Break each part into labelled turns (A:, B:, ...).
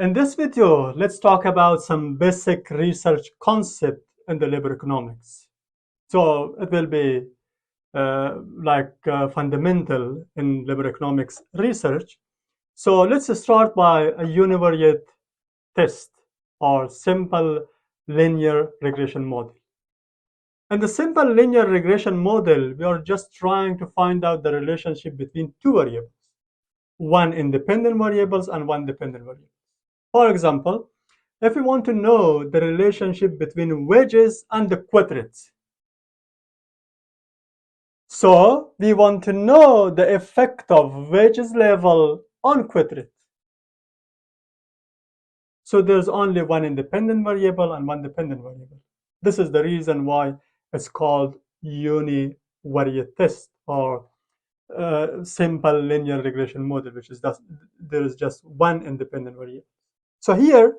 A: In this video, let's talk about some basic research concept in the labor economics. So it will be fundamental in labor economics research. So let's start by a univariate test or simple linear regression model. In the simple linear regression model, we are just trying to find out the relationship between two variables, one independent variables and one dependent variable. For example, if we want to know the relationship between wages and the quit rates, so we want to know the effect of wages level on quit rate. So there's only one independent variable and one dependent variable. This is the reason why it's called univariate test or simple linear regression model, which is that there is just one independent variable. So here,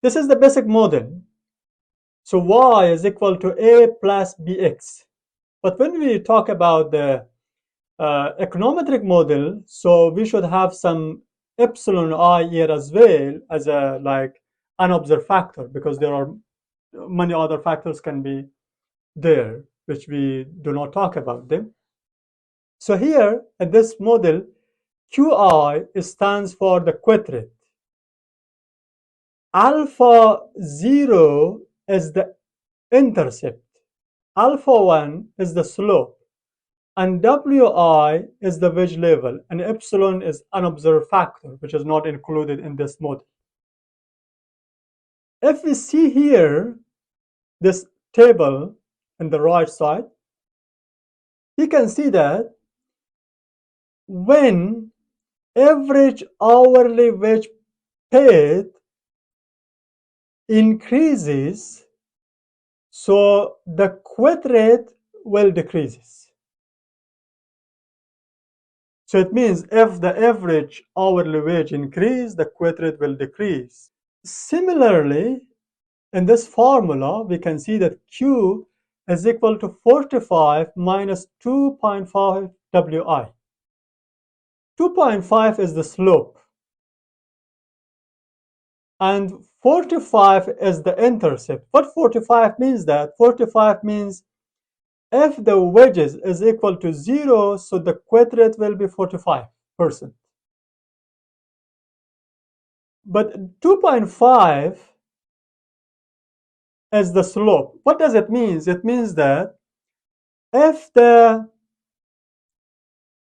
A: this is the basic model. So y is equal to a plus bx. But when we talk about the econometric model, so we should have some epsilon I here as well as a unobserved factor, because there are many other factors can be there, which we do not talk about them. So here in this model, qi stands for the quit rate. Alpha 0 is the intercept. Alpha 1 is the slope. And wi is the wage level, and epsilon is unobserved factor, which is not included in this model. If we see here this table on the right side, you can see that when average hourly wage paid increases, so the quit rate will decrease. So it means if the average hourly wage increase, the quit rate will decrease. Similarly, in this formula, we can see that Q is equal to 45 minus 2.5 Wi. 2.5 is the slope, and 45 is the intercept. What 45 means? That 45 means if the wages is equal to 0, so the quit rate will be 45%. But 2.5 is the slope. What does it mean? It means that if the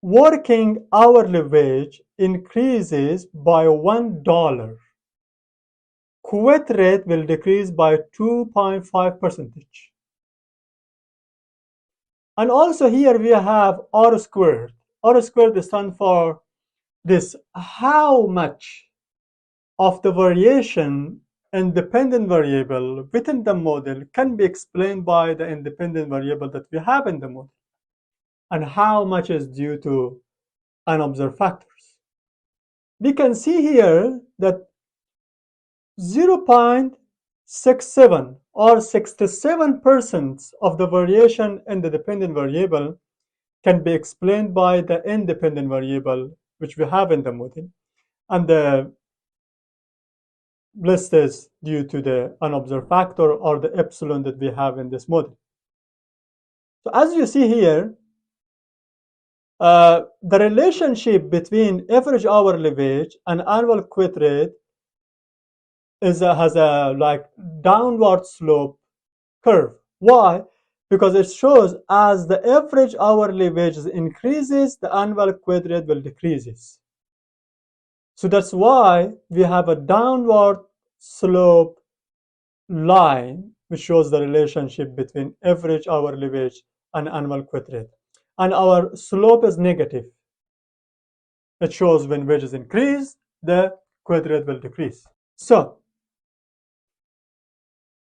A: working hourly wage increases by $1, quit rate will decrease by 2.5%. And also here we have R squared. R squared stands for this, how much of the variation independent variable within the model can be explained by the independent variable that we have in the model, and how much is due to unobserved factors. We can see here that 0.67 or 67% of the variation in the dependent variable can be explained by the independent variable which we have in the model, and the rest is due to the unobserved factor or the epsilon that we have in this model. So as you see here, the relationship between average hourly wage and annual quit rate has a downward slope curve. Why? Because it shows as the average hourly wage increases, the annual quit rate will decreases. So that's why we have a downward slope line which shows the relationship between average hourly wage and annual quit rate. And our slope is negative. It shows when wages increase, the quit rate will decrease. So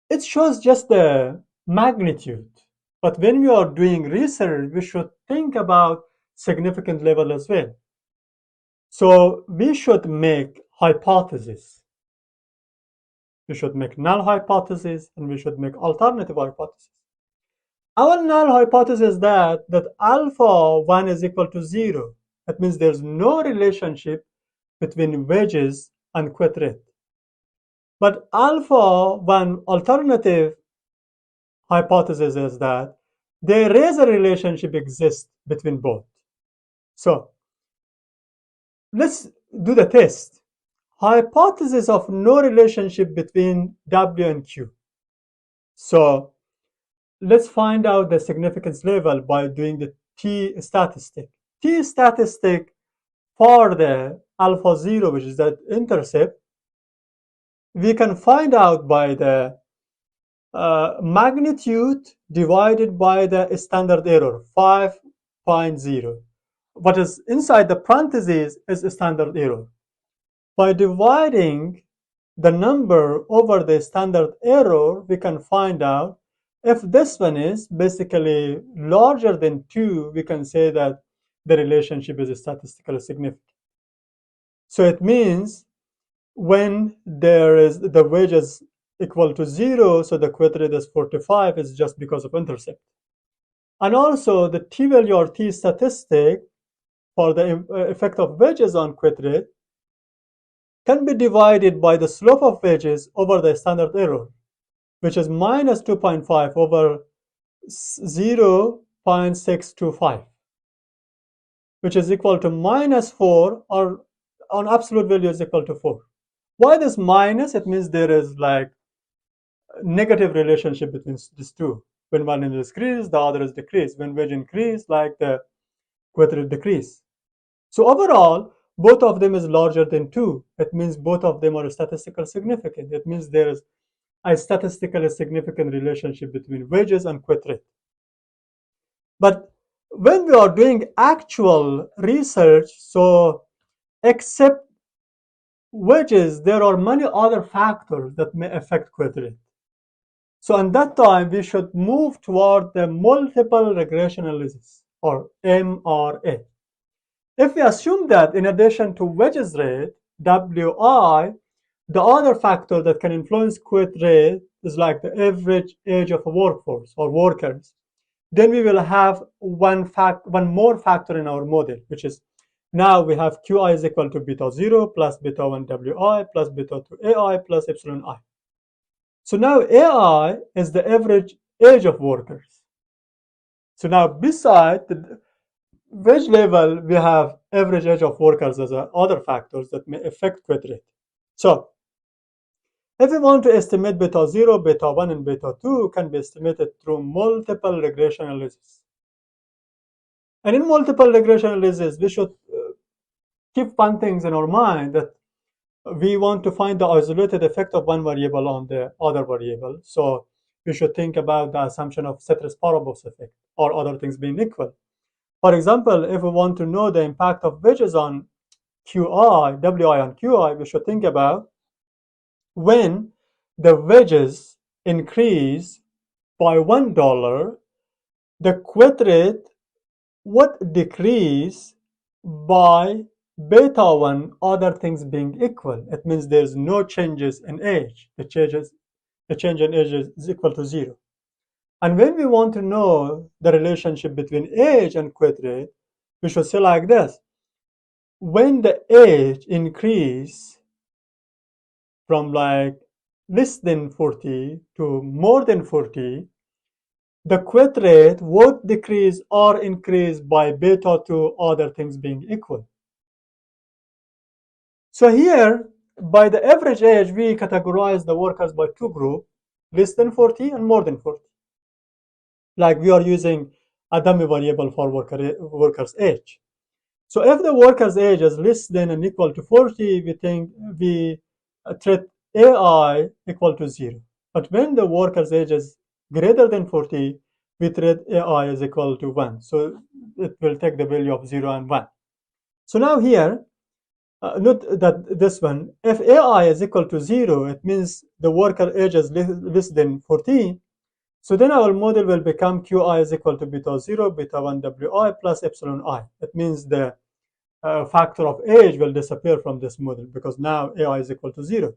A: it shows just the magnitude. But when we are doing research, we should think about significant level as well. So we should make hypotheses. We should make null hypothesis, and we should make alternative hypothesis. Our null hypothesis is that alpha 1 is equal to 0. That means there's no relationship between wages and quit rate. But alpha 1 alternative hypothesis is that there is a relationship exists between both. So let's do the test. Hypothesis of no relationship between W and Q. So let's find out the significance level by doing the T statistic. T statistic for the alpha 0, which is that intercept, we can find out by the magnitude divided by the standard error, 5.0. What is inside the parentheses is a standard error. By dividing the number over the standard error, we can find out if this one is basically larger than 2, we can say that the relationship is statistically significant. So it means when there is the wages equal to 0, so the quit rate is 45, is just because of intercept. And also the t-value or t statistic for the effect of wages on quit rate can be divided by the slope of wages over the standard error, which is minus 2.5 over 0.625, which is equal to minus 4, or on absolute value is equal to 4. Why this minus? It means there is like negative relationship between these two. When one is increased, the other is decreased. When wage increase, like the quit rate decrease. So overall, both of them is larger than 2. It means both of them are statistically significant. It means there is a statistically significant relationship between wages and quit rate. But when we are doing actual research, so except wages, there are many other factors that may affect quit rate. So at that time, we should move toward the multiple regression analysis, or MRA. If we assume that in addition to wages rate, WI, the other factor that can influence quit rate is like the average age of a workforce or workers, then we will have one more factor in our model, which is now we have QI is equal to beta 0 plus beta 1 WI plus beta 2 AI plus epsilon I. So now AI is the average age of workers. So now beside the wage level, we have average age of workers as other factors that may affect quit rate. So if we want to estimate beta 0, beta 1, and beta 2 can be estimated through multiple regression analysis. And in multiple regression analysis, we should keep one thing in our mind, that we want to find the isolated effect of one variable on the other variable. So we should think about the assumption of ceteris paribus effect, or other things being equal. For example, if we want to know the impact of wages on QI, WI on QI, we should think about when the wages increase by $1, the quit rate would decrease by beta 1, other things being equal. It means there's no changes in age. The change in age is equal to 0. And when we want to know the relationship between age and quit rate, we should say like this. When the age increase from like less than 40 to more than 40, the quit rate would decrease or increase by beta 2, other things being equal. So here, by the average age, we categorize the workers by two groups, less than 40 and more than 40. Like we are using a dummy variable for worker's age. So if the worker's age is less than and equal to 40, we think we treat AI equal to 0. But when the worker's age is greater than 40, we treat AI is equal to 1. So it will take the value of 0 and 1. So now here, note that this one, if AI is equal to 0, it means the worker age is less than 14. So then our model will become QI is equal to beta 0, beta 1 WI plus epsilon I. It means the factor of age will disappear from this model, because now AI is equal to 0.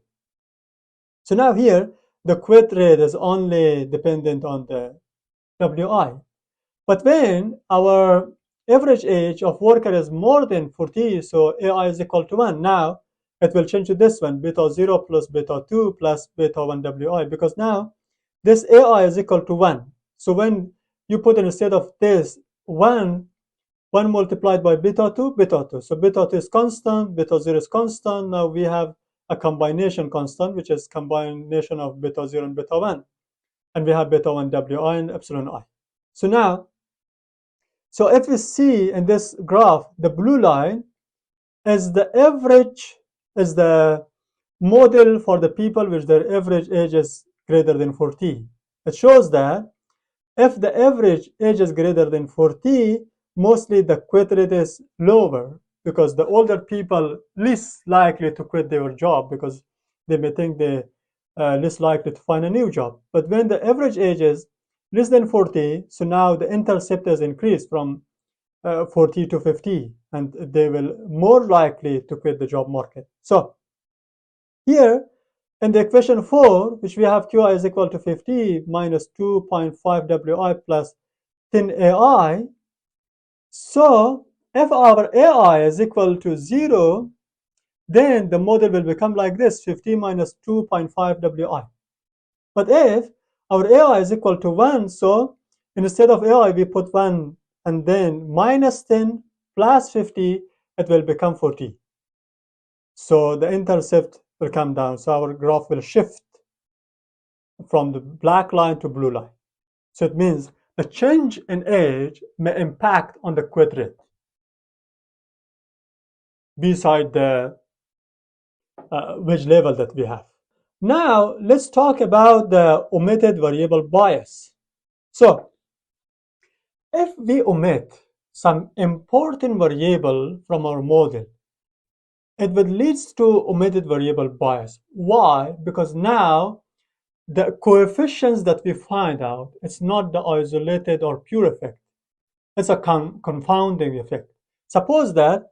A: So now here, the quit rate is only dependent on the WI. But when our average age of worker is more than 40, so AI is equal to 1. Now, it will change to this one, beta 0 plus beta 2 plus beta 1 wi, because now this ai is equal to 1. So when you put instead of this 1 multiplied by beta 2, beta 2. So beta 2 is constant, beta 0 is constant. Now we have a combination constant, which is combination of beta 0 and beta 1. And we have beta 1 wi and epsilon I. So now, so if we see in this graph, the blue line is the average, is the model for the people which their average age is greater than 40. It shows that if the average age is greater than 40, mostly the quit rate is lower, because the older people least likely to quit their job because they may think they less likely to find a new job. But when the average age is less than 40, so now the intercept is increased from 40 to 50, and they will more likely to quit the job market. So here in the equation 4, which we have qi is equal to 50 minus 2.5 wi plus 10 ai. So if our ai is equal to 0, then the model will become like this, 50 minus 2.5 wi. But if our ai is equal to 1, so instead of ai we put 1 and then minus 10 plus 50, it will become 40. So the intercept will come down. So our graph will shift from the black line to blue line. So it means a change in age may impact on the quit rate beside the wage level that we have. Now let's talk about the omitted variable bias. So if we omit some important variable from our model, it would lead to omitted variable bias. Why? Because now the coefficients that we find out, it's not the isolated or pure effect. It's a confounding effect. Suppose that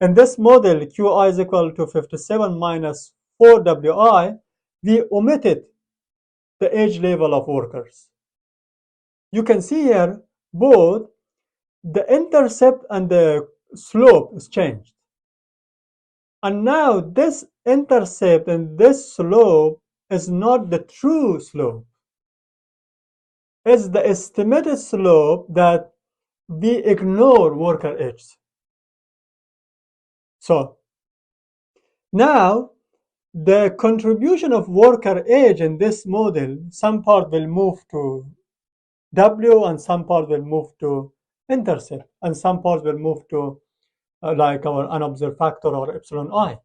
A: in this model, qi is equal to 57 minus 4 wi, we omitted the age level of workers. You can see here both the intercept and the slope is changed. And now this intercept and this slope is not the true slope. It's the estimated slope that we ignore worker age. So now the contribution of worker age in this model, some part will move to W and some part will move to intercept and some part will move to like our unobserved factor or epsilon I.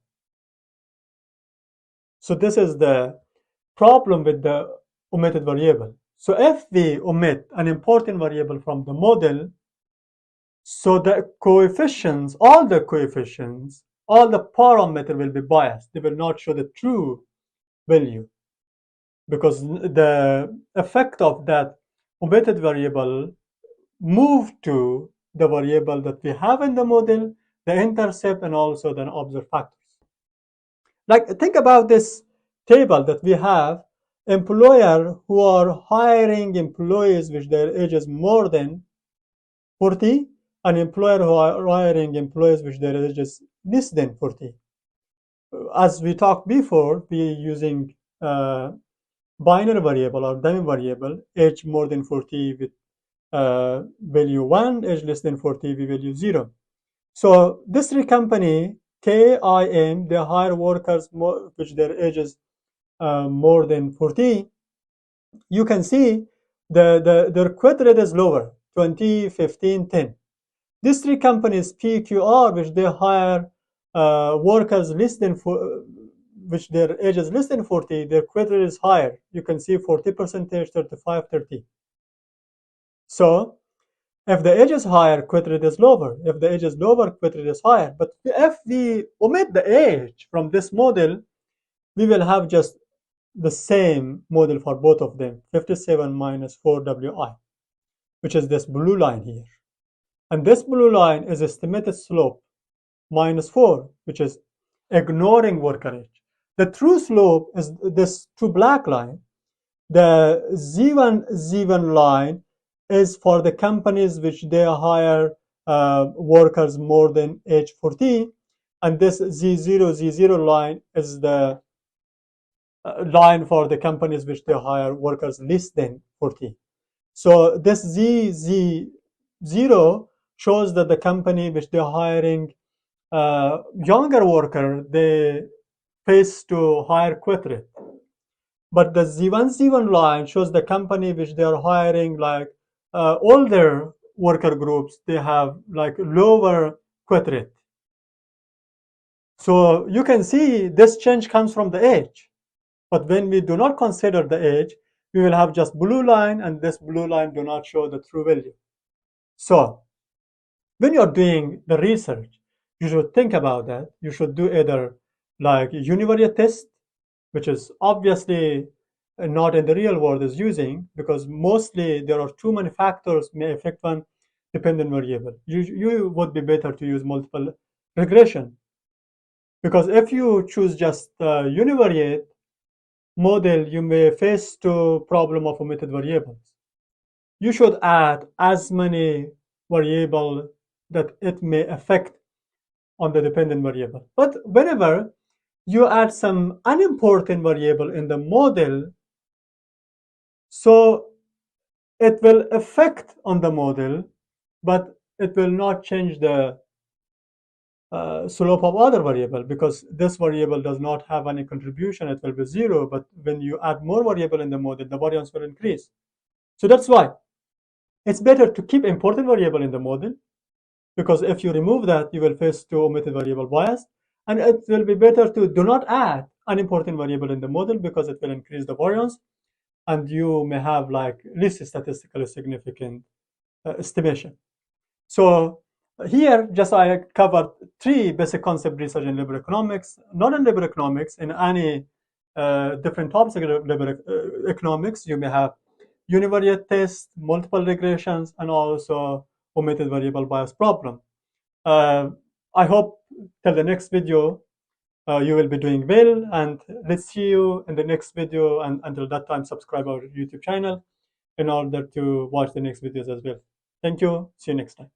A: So this is the problem with the omitted variable. So if we omit an important variable from the model, so the coefficients, all the parameters will be biased. They will not show the true value, because the effect of that omitted variable move to the variable that we have in the model, the intercept, and also the observed factors. Like, think about this table that we have, employer who are hiring employees which their age is more than 40, and employer who are hiring employees which their age is less than 40. As we talked before, we using binary variable or dummy variable, age more than 40 with value 1, age less than 40 with value 0. So this company, KIM, they hire workers which their age is more than 40. You can see their quit rate is lower, 20, 15, 10. These three companies, PQR, which they hire workers less than which their age is less than 40, their quit rate is higher. You can see 40%, 35, 30. So if the age is higher, quit rate is lower. If the age is lower, quit rate is higher. But if we omit the age from this model, we will have just the same model for both of them, 57 minus 4 wi, which is this blue line here. And this blue line is estimated slope minus 4, which is ignoring worker age. The true slope is this two black line. The Z1 line is for the companies which they hire workers more than age 40. and this Z0 line is the line for the companies which they hire workers less than 40. So this Z0 shows that the company which they're hiring younger worker, they face to higher quit rate. But the Z1 line shows the company which they are hiring like older worker groups, they have like lower quit rate. So you can see this change comes from the age. But when we do not consider the age, we will have just blue line, and this blue line do not show the true value. So when you're doing the research, you should think about that. You should do either like univariate test, which is obviously not in the real world is using, because mostly there are too many factors may affect one dependent variable. You would be better to use multiple regression, because if you choose just univariate model, you may face to problem of omitted variables. You should add as many variables that it may affect on the dependent variable. But whenever you add some unimportant variable in the model, so it will affect on the model, but it will not change the slope of other variable, because this variable does not have any contribution, it will be 0. But when you add more variable in the model, the variance will increase. So that's why it's better to keep important variable in the model, because if you remove that, you will face to omitted variable bias. And it will be better to do not add unimportant variable in the model, because it will increase the variance, and you may have like least statistically significant estimation. So here, just I covered 3 basic concept research in liberal economics. Not in liberal economics, in any different topics of liberal economics, you may have univariate test, multiple regressions, and also omitted variable bias problem. I hope till the next video, you will be doing well, and let's see you in the next video. And until that time, subscribe our YouTube channel in order to watch the next videos as well. Thank you. See you next time.